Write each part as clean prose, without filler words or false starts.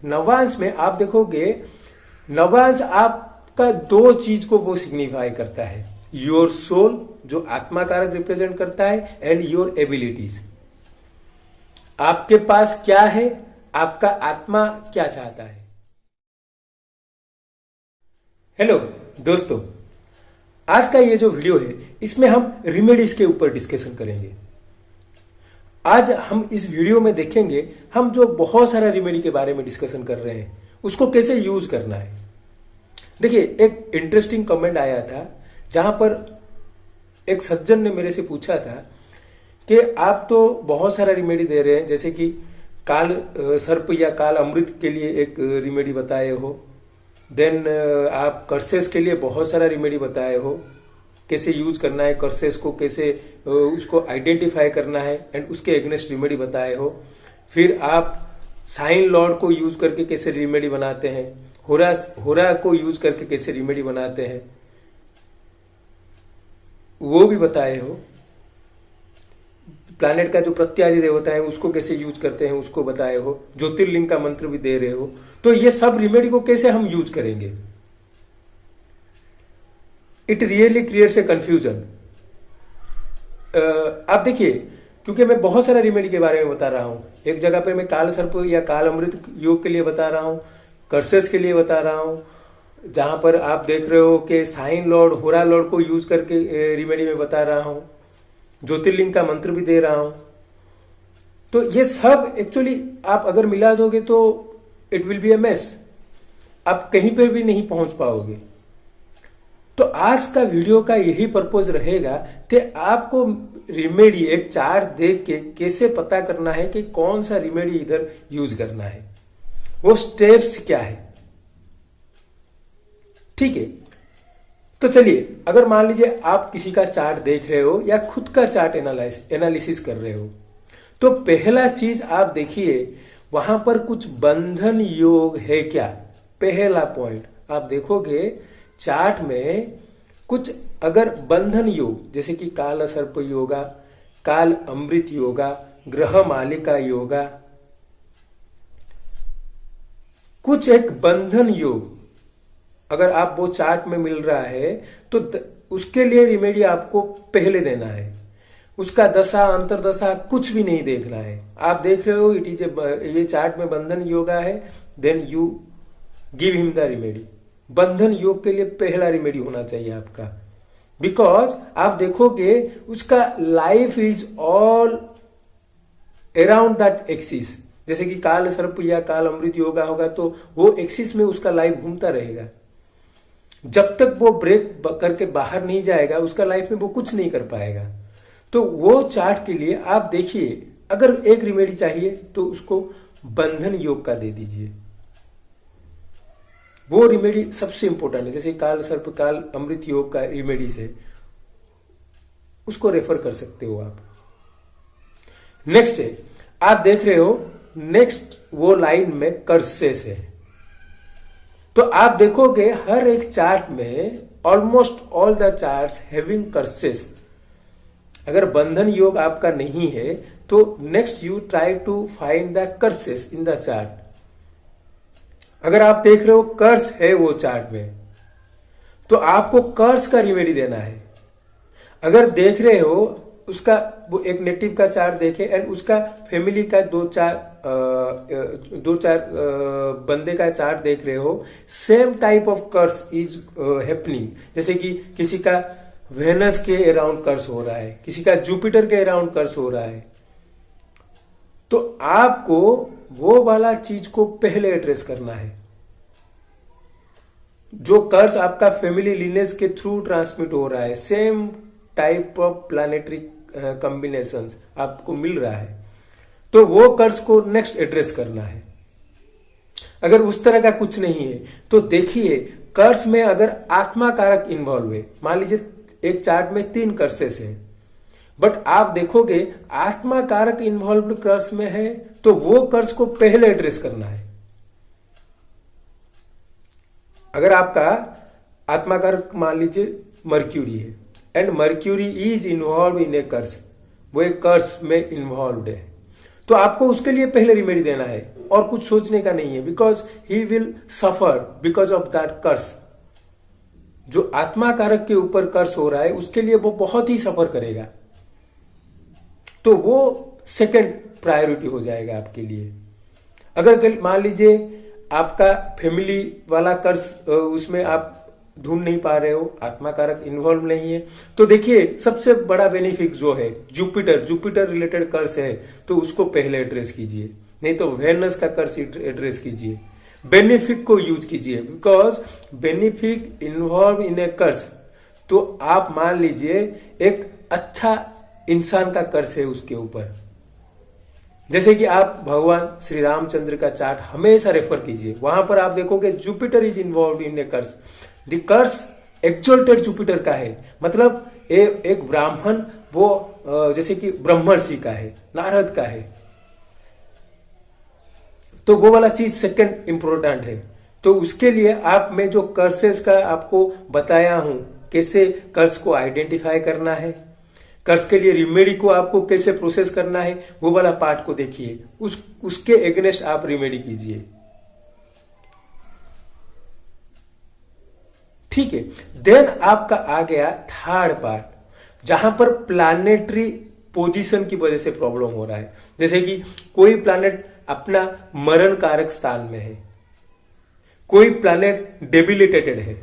नवांश में आप देखोगे, नवांश आपका दो चीज को वो सिग्निफाई करता है, योर सोल जो आत्मा कारक रिप्रेजेंट करता है, एंड योर एबिलिटीज। आपके पास क्या है, आपका आत्मा क्या चाहता है। हेलो दोस्तों, आज का ये जो वीडियो है इसमें हम रिमेडीज के ऊपर डिस्कशन करेंगे। आज हम इस वीडियो में देखेंगे, हम जो बहुत सारा रिमेडी के बारे में डिस्कशन कर रहे हैं उसको कैसे यूज करना है। देखिए, एक इंटरेस्टिंग कमेंट आया था जहां पर एक सज्जन ने मेरे से पूछा था कि आप तो बहुत सारा रिमेडी दे रहे हैं, जैसे कि काल सर्प या काल अमृत के लिए एक रिमेडी बताए हो, देन आप कर्सेस के लिए बहुत सारा रिमेडी बताए हो, कैसे यूज करना है कर्सेस को, कैसे उसको आइडेंटिफाई करना है, एंड उसके एग्नेस्ट रिमेडी बताए हो। फिर आप साइन लॉर्ड को यूज करके कैसे रिमेडी बनाते हैं, होरा को यूज करके कैसे रिमेडी बनाते हैं वो भी बताए हो। प्लैनेट का जो प्रत्यादि देवता है उसको कैसे यूज करते हैं उसको बताए हो। ज्योतिर्लिंग का मंत्र भी दे रहे हो। तो ये सब रिमेडी को कैसे हम यूज करेंगे, it really creates a confusion. आप देखिए, क्योंकि मैं बहुत सारा रिमेडी के बारे में बता रहा हूं, एक जगह पे मैं काल सर्प या काल अमृत योग के लिए बता रहा हूं, कर्सेस के लिए बता रहा हूं, जहां पर आप देख रहे हो कि साइन लॉर्ड, होरा लॉर्ड को यूज करके रिमेडी में बता रहा हूं, ज्योतिर्लिंग का मंत्र भी दे रहा हूं। तो ये सब एक्चुअली आप अगर मिला दोगे तो it will be A mess, आप कहीं पर भी नहीं पहुंच पाओगे। तो आज का वीडियो का यही पर्पज रहेगा कि आपको रिमेडी एक चार्ट देख के कैसे पता करना है कि कौन सा रिमेडी इधर यूज करना है, वो स्टेप्स क्या है। ठीक है, तो चलिए, अगर मान लीजिए आप किसी का चार्ट देख रहे हो या खुद का चार्ट एनालिसिस कर रहे हो, तो पहला चीज आप देखिए वहां पर कुछ बंधन योग है क्या। पहला पॉइंट आप देखोगे चार्ट में कुछ अगर बंधन योग, जैसे कि काल सर्प योगा, काल अमृत योगा, ग्रह मालिका योगा, कुछ एक बंधन योग अगर आप वो चार्ट में मिल रहा है तो उसके लिए रिमेडी आपको पहले देना है। उसका दशा अंतरदशा कुछ भी नहीं देखना है। आप देख रहे हो इट इज ये चार्ट में बंधन योगा है, then you give him the remedy. बंधन योग के लिए पहला रिमेडी होना चाहिए आपका, बिकॉज आप देखोगे उसका life is all around that axis. जैसे कि काल सर्प या काल अमृत योगा होगा तो वो एक्सिस में उसका लाइफ घूमता रहेगा। जब तक वो ब्रेक करके बाहर नहीं जाएगा उसका लाइफ में वो कुछ नहीं कर पाएगा। तो वो चार्ट के लिए आप देखिए, अगर एक रिमेडी चाहिए तो उसको बंधन योग का दे दीजिए। वो रिमेडी सबसे इंपॉर्टेंट है। जैसे काल सर्प काल अमृत योग का रिमेडी से उसको रेफर कर सकते हो आप। नेक्स्ट है, आप देख रहे हो नेक्स्ट वो लाइन में कर्सेस है। तो आप देखोगे हर एक चार्ट में almost all the charts having curses. अगर बंधन योग आपका नहीं है तो next you try to find the curses in the chart. अगर आप देख रहे हो कर्स है वो चार्ट में तो आपको कर्स का रिमेडी देना है। अगर देख रहे हो उसका वो एक नेटिव का चार्ट देखे एंड उसका फैमिली का दो चार बंदे का चार्ट देख रहे हो, same type of curse is happening. जैसे कि किसी का वेनस के अराउंड कर्स हो रहा है, किसी का जुपिटर के अराउंड कर्स हो रहा है, तो आपको वो वाला चीज को पहले एड्रेस करना है। जो कर्स आपका फैमिली लिनेज के थ्रू ट्रांसमिट हो रहा है, same type of planetary combinations आपको मिल रहा है, तो वो कर्स को नेक्स्ट एड्रेस करना है। अगर उस तरह का कुछ नहीं है तो देखिए कर्स में अगर आत्मा कारक इन्वॉल्व है, मान लीजिए एक चार्ट में 3 कर्सेस है, बट आप देखोगे आत्मा कारक इन्वॉल्व कर्स में है तो वो कर्स को पहले एड्रेस करना है। अगर आपका आत्मा कारक मान लीजिए मर्क्यूरी है and mercury is involve in a curse, वो एक कर्स में इन्वॉल्व है, तो आपको उसके लिए पहले रिमेडी देना है। और कुछ सोचने का नहीं है, because he will suffer because of that curse. जो आत्मा कारक के ऊपर कर्स हो रहा है उसके लिए वो बहुत ही सफर करेगा, तो वो सेकंड प्रायोरिटी हो जाएगा आपके लिए। अगर मान लीजिए आपका फैमिली वाला कर्स उसमें आप ढूंढ नहीं पा रहे हो, आत्मा कारक इन्वॉल्व नहीं है, तो देखिए सबसे बड़ा बेनिफिट जो है जुपिटर रिलेटेड कर्स है, तो उसको पहले एड्रेस कीजिए, नहीं तो वेनस का कर्स एड्रेस कीजिए, बेनिफिक को यूज कीजिए, because benefic involve in a कर्स। तो आप मान लीजिए एक अच्छा इंसान का कर्स है उसके ऊपर, जैसे कि आप भगवान श्री रामचंद्र का चार्ट हमेशा रेफर कीजिए, वहां पर आप देखोगे Jupiter is involve in a curse. The curse exalted Jupiter का है, मतलब एक ब्राह्मण वो जैसे कि ब्रह्मर्षि का है, नारद का है, तो वो वाला चीज सेकंड इंपॉर्टेंट है। तो उसके लिए आप मैं जो कर्सेस का आपको बताया हूं, कैसे कर्स को आइडेंटिफाई करना है, कर्स के लिए रिमेडी को आपको कैसे प्रोसेस करना है, वो वाला पार्ट को देखिए, उसके एगेंस्ट आप रिमेडी कीजिए। ठीक है, देन आपका आ गया थर्ड पार्ट, जहां पर प्लैनेटरी पोजीशन की वजह से प्रॉब्लम हो रहा है। जैसे कि कोई प्लैनेट अपना मरण कारक स्थान में है, कोई प्लैनेट डेबिलिटेटेड है,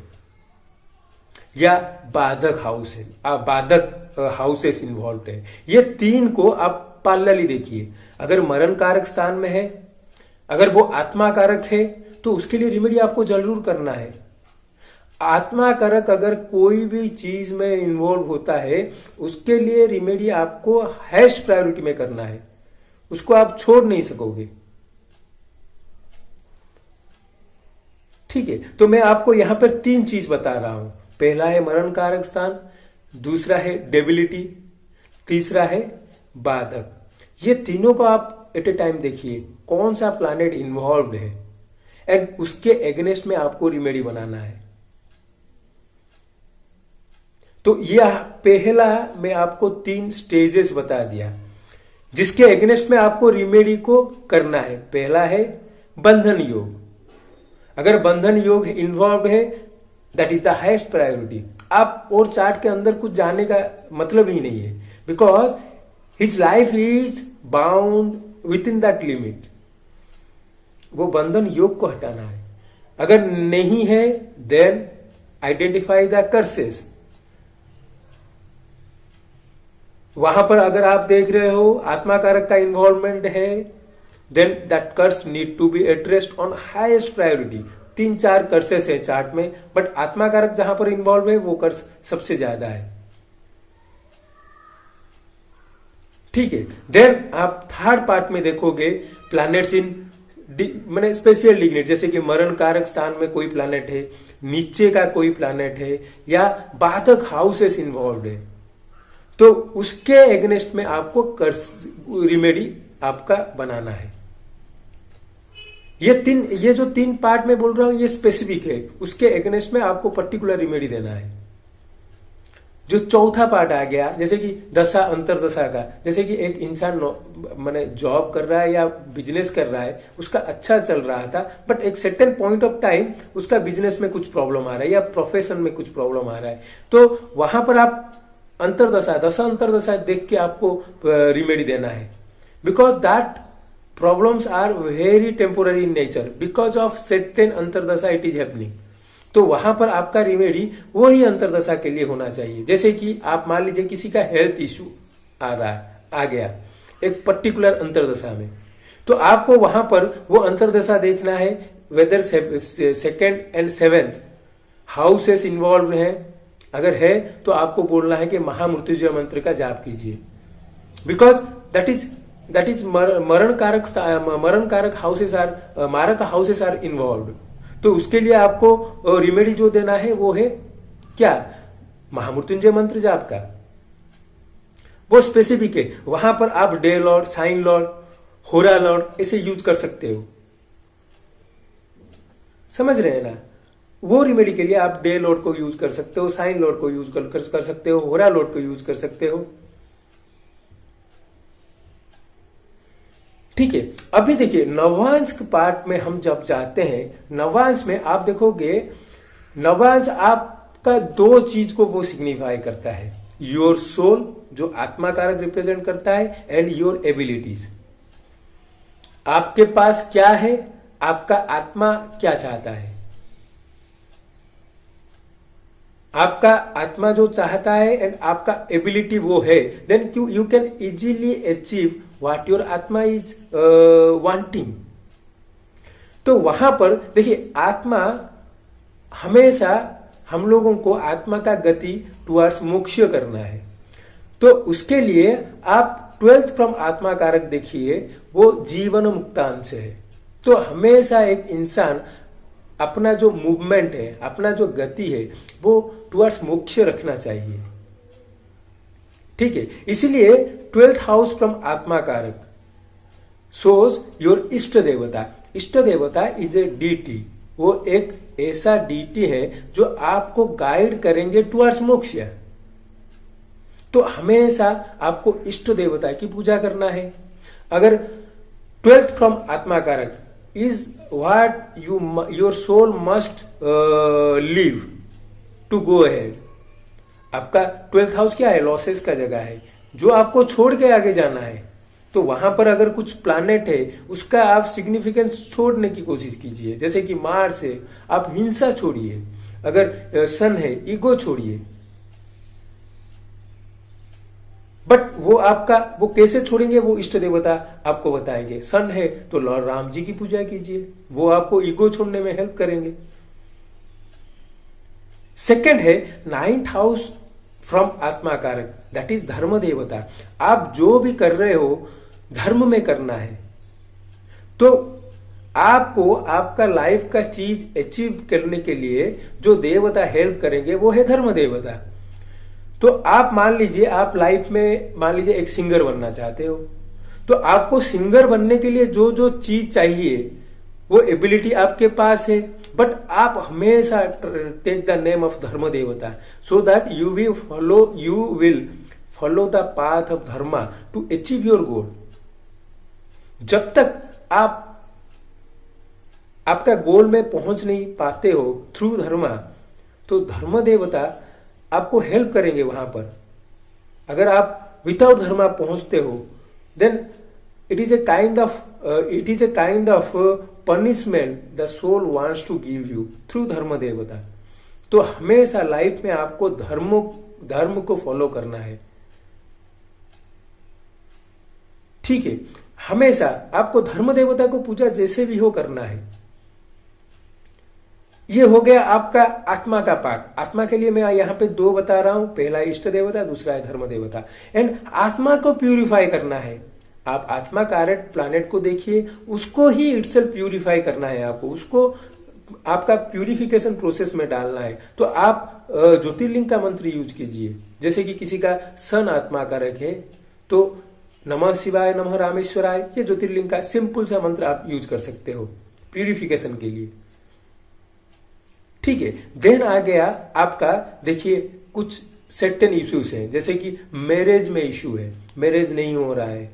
या बाधक हाउस है, बाधक हाउसेस इन्वॉल्व है। ये तीन को आप पैरेलली देखिए। अगर मरण कारक स्थान में है, अगर वो आत्मा कारक है, तो उसके लिए रिमेडी आपको जरूर करना है। आत्मा कारक अगर कोई भी चीज में इन्वॉल्व होता है, उसके लिए रिमेडी आपको हाईएस्ट प्रायोरिटी में करना है, उसको आप छोड़ नहीं सकोगे। ठीक है, तो मैं आपको यहां पर तीन चीज बता रहा हूं। पहला है मरण कारक स्थान, दूसरा है डेबिलिटी, तीसरा है बाधक। ये तीनों को आप एट ए टाइम देखिए, कौन सा प्लैनेट इन्वॉल्व है, एंड उसके एगेंस्ट में आपको रिमेडी बनाना है। तो यह पहला मैं आपको 3 स्टेजेस बता दिया, जिसके एगेंस्ट में आपको रिमेडी को करना है। पहला है बंधन योग। अगर बंधन योग इन्वॉल्व है, that is the highest priority. आप और चार्ट के अंदर कुछ जाने का मतलब ही नहीं है, because his life is bound with in that limit. वो बंधन योग को हटाना है। अगर नहीं है, देन आइडेंटिफाई द कर्सेस। वहां पर अगर आप देख रहे हो आत्मा कारक का इन्वॉल्वमेंट है, then that curse need to be addressed on highest priority. 3-4 curses है चार्ट में, बट आत्मा कारक जहां पर इन्वॉल्व है वो कर्स सबसे ज्यादा है। ठीक है, देन आप थर्ड पार्ट में देखोगे प्लैनेट्स इन मैंने स्पेशल डिग्नेट, जैसे कि मरण कारक स्थान में कोई प्लैनेट है, नीचे का कोई प्लैनेट है, या बाधक हाउसेस इन्वॉल्व है, तो उसके एगेंस्ट में आपको कर्स रिमेडी आपका बनाना है। ये जो 3 पार्ट में बोल रहा हूं, ये स्पेसिफिक है, उसके एगेंस्ट में आपको पर्टिकुलर रिमेडी देना है। जो चौथा पार्ट आ गया, जैसे कि दशा अंतरदशा का, जैसे कि एक इंसान माने जॉब कर रहा है या बिजनेस कर रहा है, उसका अच्छा चल रहा था, बट एक सेटन पॉइंट ऑफ टाइम उसका बिजनेस में कुछ प्रॉब्लम आ रहा है या प्रोफेशन में कुछ प्रॉब्लम आ रहा है, तो वहां पर आप दशा अंतरदशा देख के आपको रिमेडी देना है, because that problems are very temporary in nature, because of certain अंतरदशा it is happening। तो वहां पर आपका रिमेडी वही अंतरदशा के लिए होना चाहिए। जैसे कि आप मान लीजिए किसी का हेल्थ इश्यू आ गया एक पर्टिकुलर अंतरदशा में, तो आपको वहां पर वो अंतरदशा देखना है, weather 2nd and 7th houses involve है। अगर है तो आपको बोलना है कि महामृत्युंजय मंत्र का जाप कीजिए, बिकॉज दैट इज मरण कारक हाउसेस आर मारक हाउसेस आर इन्वॉल्व। तो उसके लिए आपको रिमेडी जो देना है वो है क्या, महामृत्युंजय मंत्र जाप का, वो स्पेसिफिक है। वहां पर आप डे लॉर्ड, साइन लॉर्ड, होरा लॉर्ड ऐसे यूज कर सकते हो, समझ रहे हैं ना। वो रिमेडी के लिए आप डे लॉर्ड को यूज कर सकते हो, साइन लॉर्ड को यूज कर सकते हो, होरा लॉर्ड को यूज कर सकते हो। ठीक है, अभी देखिए नवांश पार्ट में हम जब जाते हैं, नवांश में आप देखोगे नवांश आपका दो चीज को वो सिग्निफाई करता है, योर सोल जो आत्मा कारक रिप्रेजेंट करता है एंड योर एबिलिटीज। आपके पास क्या है, आपका आत्मा क्या चाहता है, आपका आत्मा जो चाहता है एंड आपका एबिलिटी वो है, then you can easily achieve what your आत्मा इज वांटिंग। तो वहां पर देखिए आत्मा हमेशा हम लोगों को आत्मा का गति टुवर्ड्स मोक्ष करना है। तो उसके लिए आप 12th फ्रॉम आत्मा कारक देखिए, वो जीवन मुक्तांश है। तो हमेशा एक इंसान अपना जो मूवमेंट है, अपना जो गति है, वो टुवर्ड्स मोक्ष रखना चाहिए। ठीक है, इसलिए 12th हाउस फ्रॉम आत्मा कारक शोज योर इष्ट देवता। इष्ट देवता इज ए डीटी, वो एक ऐसा डीटी है जो आपको गाइड करेंगे टुवर्ड्स मोक्ष। तो हमेशा आपको इष्ट देवता की पूजा करना है। अगर 12th फ्रॉम आत्मा कारक is what your soul must live to go ahead. आपका 12th हाउस क्या है, लॉसेस का जगह है, जो आपको छोड़ के आगे जाना है। तो वहां पर अगर कुछ प्लैनेट है, उसका आप सिग्निफिकेंस छोड़ने की कोशिश कीजिए। जैसे कि मार्स है, आप हिंसा छोड़िए। अगर सन है, ईगो छोड़िए। बट वो कैसे छोड़ेंगे, वो इष्ट देवता आपको बताएंगे। सन है तो लॉर्ड राम जी की पूजा कीजिए, वो आपको ईगो छोड़ने में हेल्प करेंगे। सेकंड है 9th हाउस फ्रॉम आत्मा कारक, दैट इज धर्म देवता। आप जो भी कर रहे हो धर्म में करना है। तो आपको आपका लाइफ का चीज अचीव करने के लिए जो देवता हेल्प करेंगे वो है धर्म देवता। तो आप मान लीजिए आप लाइफ में मान लीजिए एक सिंगर बनना चाहते हो, तो आपको सिंगर बनने के लिए जो जो चीज चाहिए वो एबिलिटी आपके पास है। बट आप हमेशा टेक द नेम ऑफ धर्म देवता, so that you will follow the path of dharma to achieve your goal. जब तक आप आपका गोल में पहुंच नहीं पाते हो थ्रू धर्मा, तो धर्म देवता आपको हेल्प करेंगे वहां पर। अगर आप विदाउट धर्मा पहुंचते हो, then it is a kind of punishment the soul wants to give you through धर्म देवता। तो हमेशा लाइफ में आपको धर्म को फॉलो करना है। ठीक है, हमेशा आपको धर्म देवता को पूजा जैसे भी हो करना है। ये हो गया आपका आत्मा का पार्ट। आत्मा के लिए मैं यहां पे दो बता रहा हूं, पहला इष्ट देवता, दूसरा है धर्म देवता। एंड आत्मा को प्यूरिफाई करना है। आप आत्मा कारक प्लैनेट को देखिए, उसको ही इटसेल्फ प्यूरिफाई करना है आपको, उसको आपका प्यूरिफिकेशन प्रोसेस में डालना है। तो आप ज्योतिर्लिंग का मंत्र यूज कीजिए। जैसे कि किसी का सन आत्मा कारक है तो नमः शिवाय, नमः रामेश्वराय, ये ज्योतिर्लिंग का सिंपल सा मंत्र आप यूज कर सकते हो प्यूरिफिकेशन के लिए। ठीक है, देन आ गया आपका, देखिए कुछ सर्टेन इश्यूज हैं, जैसे कि मैरिज में इश्यू है, मैरिज नहीं हो रहा है,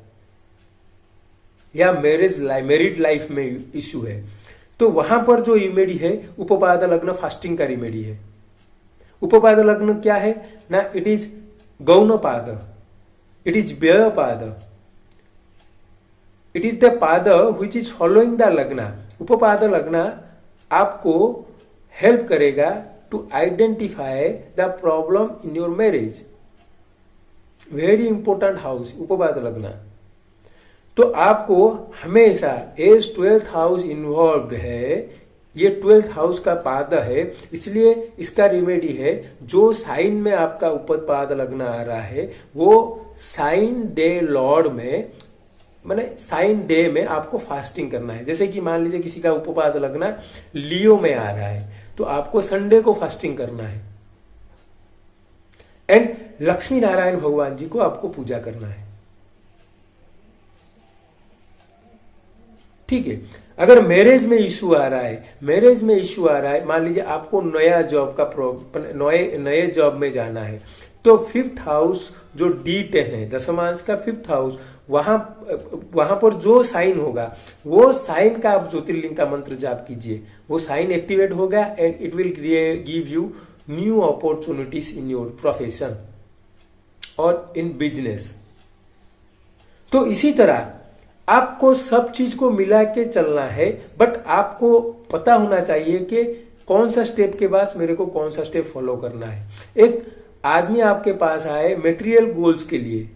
या मैरिड लाइफ में इश्यू है। तो वहां पर जो रेमेडी है उपपाद लग्न फास्टिंग का रेमेडी है। उपपाद लग्न क्या है ना, इट इज गौण पाद, इट इज व्यय पाद, इट इज द पाद विच इज फॉलोइंग द लग्न। उपपाद लग्न आपको हेल्प करेगा to identify the problem in your marriage. Very important house उपपाद लग्न। तो आपको हमेशा एज 12th हाउस इन्वॉल्व है, ये 12th हाउस का पाद है, इसलिए इसका रेमेडी है जो साइन में आपका उपपाद लग्न आ रहा है वो साइन डे लॉर्ड में, माने साइन डे में आपको फास्टिंग करना है। जैसे कि मान लीजिए किसी का उपपाद लग्न लियो में आ रहा है तो आपको संडे को फास्टिंग करना है। एंड लक्ष्मी नारायण भगवान जी को आपको पूजा करना है। ठीक है, अगर मैरिज में इश्यू आ रहा है, मान लीजिए आपको नया जॉब का नए जॉब में जाना है, तो 5th हाउस जो D10 है, दशमांश का 5th हाउस, वहां पर जो साइन होगा वो साइन का आप ज्योतिर्लिंग का मंत्र जाप कीजिए, वो साइन एक्टिवेट होगा and it will give you new opportunities in your profession और इन बिजनेस। तो इसी तरह आपको सब चीज को मिला के चलना है, बट आपको पता होना चाहिए कि कौन सा स्टेप के बाद मेरे को कौन सा स्टेप फॉलो करना है। एक आदमी आपके पास आए मेटेरियल गोल्स के लिए,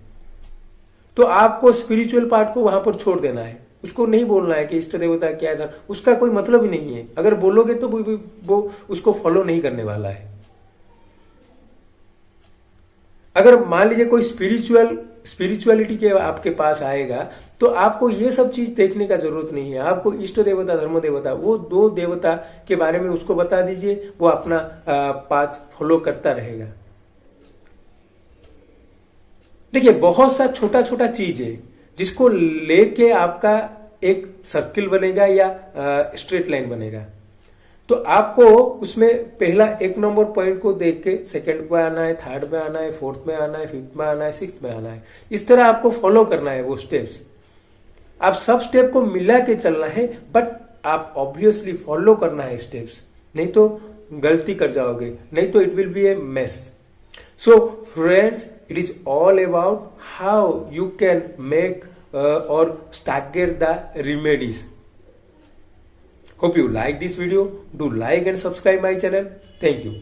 तो आपको स्पिरिचुअल पार्ट को वहां पर छोड़ देना है। उसको नहीं बोलना है कि इष्ट देवता क्या था, उसका कोई मतलब ही नहीं है। अगर बोलोगे तो वो उसको फॉलो नहीं करने वाला है। अगर मान लीजिए कोई स्पिरिचुअलिटी के आपके पास आएगा तो आपको ये सब चीज देखने का जरूरत नहीं है। आपको इष्ट देवता धर्म देवता वो दो देवता के बारे में उसको बता दीजिए, वो अपना पाथ फॉलो करता रहेगा। देखिए बहुत सा छोटा छोटा चीज है जिसको लेके आपका एक सर्किल बनेगा या स्ट्रेट लाइन बनेगा। तो आपको उसमें पहला 1 नंबर पॉइंट को देख के सेकंड पे आना है, थर्ड में आना है, फोर्थ में आना है, फिफ्थ में आना है, सिक्स्थ में आना है। इस तरह आपको फॉलो करना है वो स्टेप्स। आप सब स्टेप को मिला के चलना है, बट आप ऑब्वियसली फॉलो करना है स्टेप्स, नहीं तो गलती कर जाओगे, नहीं तो it will be A mess. So friends, it is all about how you can make or stagger the remedies. Hope you like this video. Do like and subscribe my channel. Thank you.